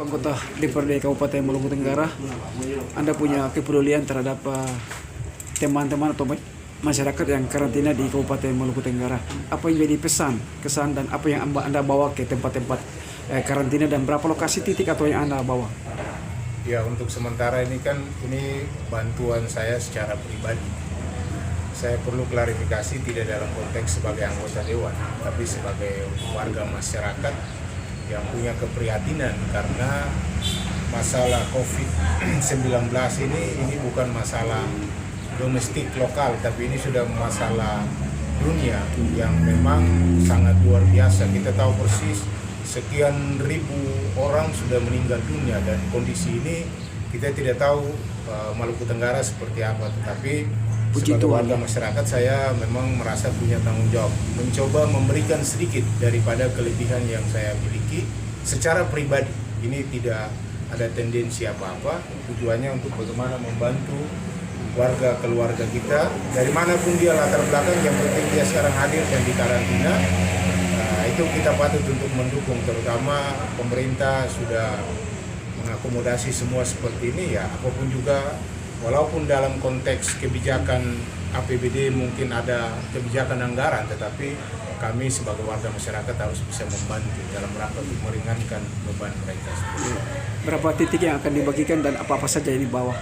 anggota DPRD Kabupaten Maluku Tenggara, Anda punya kepedulian terhadap teman-teman atau masyarakat yang karantina di Kabupaten Maluku Tenggara. Apa yang jadi pesan, kesan, dan apa yang Anda bawa ke tempat-tempat karantina, dan berapa lokasi titik atau yang Anda bawa? Ya, untuk sementara ini kan ini bantuan saya secara pribadi. Saya perlu klarifikasi tidak dalam konteks sebagai anggota dewan, tapi sebagai warga masyarakat yang punya keprihatinan karena masalah COVID-19 ini bukan masalah domestik lokal, tapi ini sudah masalah dunia yang memang sangat luar biasa. Kita tahu persis sekian ribu orang sudah meninggal dunia, dan kondisi ini kita tidak tahu Maluku Tenggara seperti apa, tetapi sebagai warga masyarakat saya memang merasa punya tanggung jawab mencoba memberikan sedikit daripada kelebihan yang saya miliki secara pribadi. Ini tidak ada tendensi apa-apa, tujuannya untuk bagaimana membantu warga keluarga kita dari manapun dia latar belakang, yang penting dia sekarang hadir dan di karantina. Itu kita patut untuk mendukung, terutama pemerintah sudah mengakomodasi semua seperti ini. Ya, apapun juga, walaupun dalam konteks kebijakan APBD mungkin ada kebijakan anggaran, tetapi kami sebagai warga masyarakat harus bisa membantu dalam rangka untuk meringankan beban mereka. Berapa titik yang akan dibagikan dan apa-apa saja yang dibawa?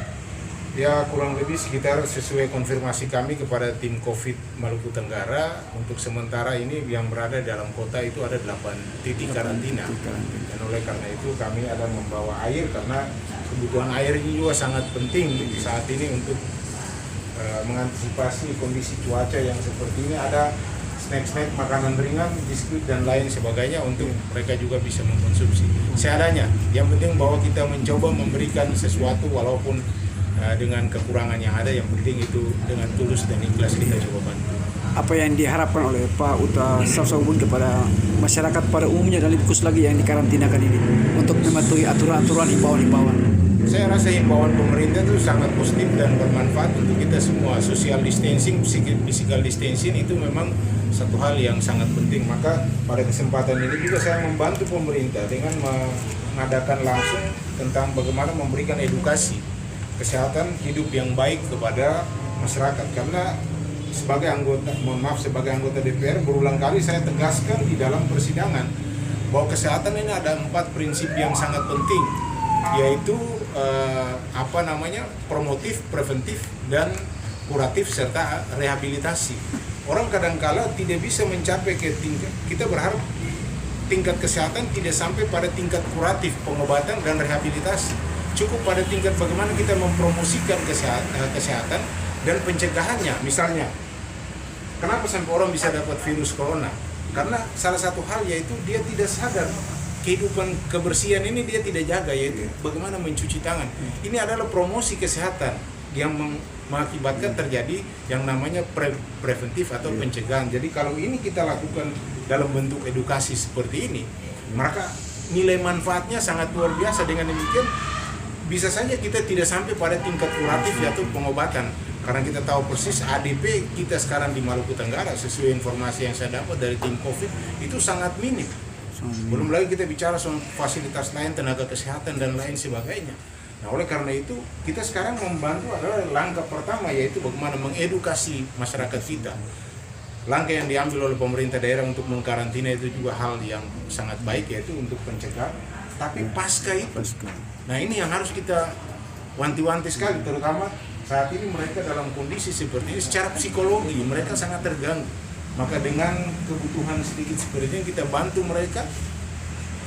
Ya, kurang lebih sekitar sesuai konfirmasi kami kepada tim COVID Maluku Tenggara, untuk sementara ini yang berada dalam kota itu ada 8 titik karantina. Dan oleh karena itu kami ada membawa air, karena kebutuhan air ini juga sangat penting saat ini untuk mengantisipasi kondisi cuaca yang seperti ini. Ada snack-snack, makanan ringan, biskuit dan lain sebagainya untuk mereka juga bisa mengkonsumsi seadanya. Yang penting bahwa kita mencoba memberikan sesuatu walaupun dengan kekurangan yang ada, yang penting itu dengan tulus dan ikhlas kita coba bantu. Apa yang diharapkan oleh Pak Uta Safsaubun kepada masyarakat pada umumnya dan lebih khusus lagi yang dikarantinakan ini untuk mematuhi aturan-aturan, himbauan-himbauan? Saya rasa himbauan pemerintah itu sangat positif dan bermanfaat untuk kita semua. Social distancing, physical distancing itu memang satu hal yang sangat penting. Maka pada kesempatan ini juga saya membantu pemerintah dengan mengadakan langsung tentang bagaimana memberikan edukasi kesehatan hidup yang baik kepada masyarakat. Karena sebagai anggota DPR berulang kali saya tegaskan di dalam persidangan bahwa kesehatan ini ada 4 prinsip yang sangat penting, yaitu promotif, preventif, dan kuratif serta rehabilitasi. Orang kadangkala tidak bisa mencapai ke tingkat, kita berharap tingkat kesehatan tidak sampai pada tingkat kuratif, pengobatan dan rehabilitasi. Cukup pada tingkat bagaimana kita mempromosikan kesehatan dan pencegahannya. Misalnya, kenapa sampai orang bisa dapat virus corona? Karena salah satu hal yaitu dia tidak sadar kehidupan kebersihan ini dia tidak jaga, yaitu bagaimana mencuci tangan. Ini adalah promosi kesehatan yang mengakibatkan terjadi yang namanya preventif atau pencegahan. Jadi kalau ini kita lakukan dalam bentuk edukasi seperti ini, maka nilai manfaatnya sangat luar biasa. Dengan demikian bisa saja kita tidak sampai pada tingkat kuratif yaitu pengobatan, karena kita tahu persis ADP kita sekarang di Maluku Tenggara sesuai informasi yang saya dapat dari tim COVID itu sangat minim. Belum lagi kita bicara soal fasilitas lain, tenaga kesehatan dan lain sebagainya. Nah, oleh karena itu kita sekarang membantu adalah langkah pertama, yaitu bagaimana mengedukasi masyarakat kita. Langkah yang diambil oleh pemerintah daerah untuk mengkarantina itu juga hal yang sangat baik, yaitu untuk pencegahan. Tapi pasca itu, nah ini yang harus kita wanti-wanti sekali, terutama saat ini mereka dalam kondisi seperti ini, secara psikologi mereka sangat terganggu. Maka dengan kebutuhan sedikit seperti ini kita bantu mereka.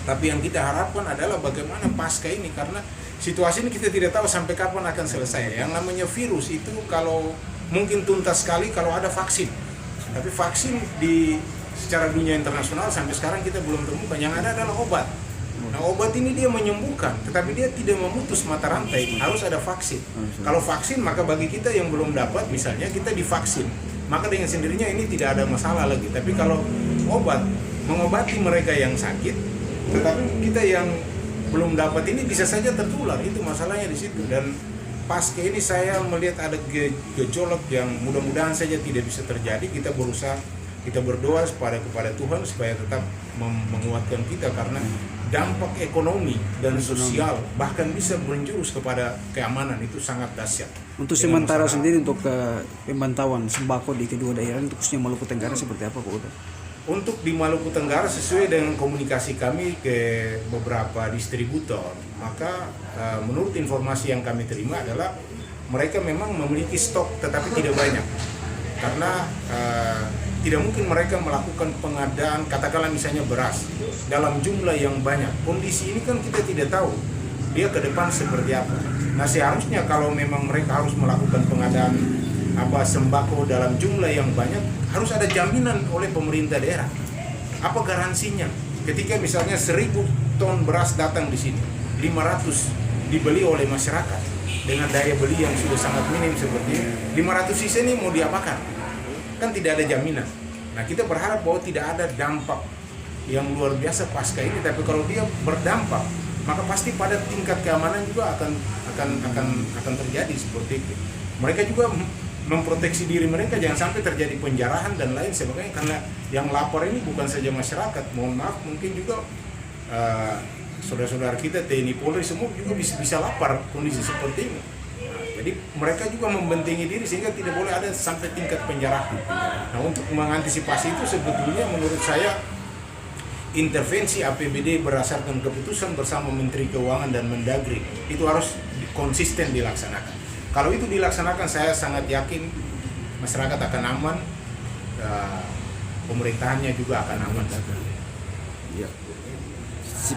Tapi yang kita harapkan adalah bagaimana pasca ini, karena situasi ini kita tidak tahu sampai kapan akan selesai. Yang namanya virus itu kalau mungkin tuntas sekali kalau ada vaksin. Tapi vaksin secara dunia internasional sampai sekarang kita belum temukan. Yang ada adalah obat. Nah, obat ini dia menyembuhkan, tetapi dia tidak memutus mata rantai, harus ada vaksin. Kalau vaksin, maka bagi kita yang belum dapat, misalnya kita divaksin, maka dengan sendirinya ini tidak ada masalah lagi. Tapi kalau obat mengobati mereka yang sakit, tetapi kita yang belum dapat ini bisa saja tertular, itu masalahnya di situ. Dan pasca ini saya melihat ada gejolak yang mudah-mudahan saja tidak bisa terjadi. Kita berusaha, kita berdoa kepada Tuhan supaya tetap menguatkan kita, karena dampak ekonomi dan sosial, bahkan bisa menjurus kepada keamanan, itu sangat dahsyat. Untuk Dengan sementara masalah- sendiri untuk pemantauan sembako di kedua daerah itu khususnya Maluku Tenggara seperti apa Pak Uda? Untuk di Maluku Tenggara sesuai dengan komunikasi kami ke beberapa distributor, maka menurut informasi yang kami terima adalah mereka memang memiliki stok tetapi tidak banyak. Karena tidak mungkin mereka melakukan pengadaan katakanlah misalnya beras dalam jumlah yang banyak. Kondisi ini kan kita tidak tahu dia ke depan seperti apa. Nah, seharusnya kalau memang mereka harus melakukan pengadaan sembako dalam jumlah yang banyak, harus ada jaminan oleh pemerintah daerah. Apa garansinya? Ketika misalnya 1.000 ton beras datang di sini, 500 dibeli oleh masyarakat dengan daya beli yang sudah sangat minim seperti ini, 500 sisa ini mau diapakan? Kan tidak ada jaminan. Nah, kita berharap bahwa tidak ada dampak yang luar biasa pasca ini, tapi kalau dia berdampak, maka pasti pada tingkat keamanan juga akan terjadi seperti itu. Mereka juga memproteksi diri mereka jangan sampai terjadi penjarahan dan lain sebagainya, karena yang lapor ini bukan saja masyarakat, mohon maaf, mungkin juga saudara-saudara kita TNI Polri semua juga bisa lapar kondisi seperti ini. Jadi mereka juga membentengi diri sehingga tidak boleh ada sampai tingkat penjarahan. Nah, untuk mengantisipasi itu sebetulnya menurut saya intervensi APBD berdasarkan keputusan bersama Menteri Keuangan dan Mendagri itu harus konsisten dilaksanakan. Kalau itu dilaksanakan, saya sangat yakin masyarakat akan aman, pemerintahannya juga akan aman. Ya.